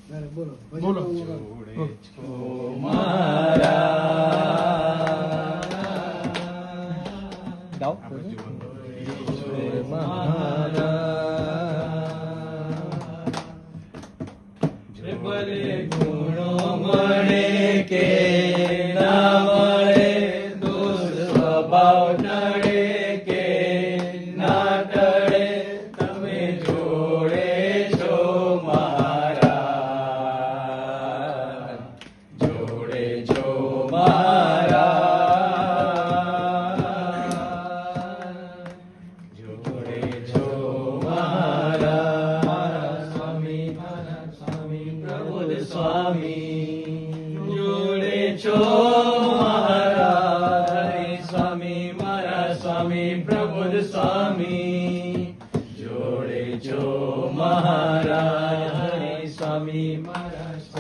બોલો બોલો. જોડે છો ગાઓ. ભલે ગુણો મળે કે ના મળે, દોષ સ્વભાવ ટળે કે ના ટળે, તમે જોડે છો મારા, જોડે છો મારા, જોડે છો મારા સ્વામી પ્રબોધ સ્વામી, જોડે છો મારા હરે સ્વામી, મારા સ્વામી પ્રબોધ સ્વામી, જોડે છો મારા હરે સ્વામી, મારા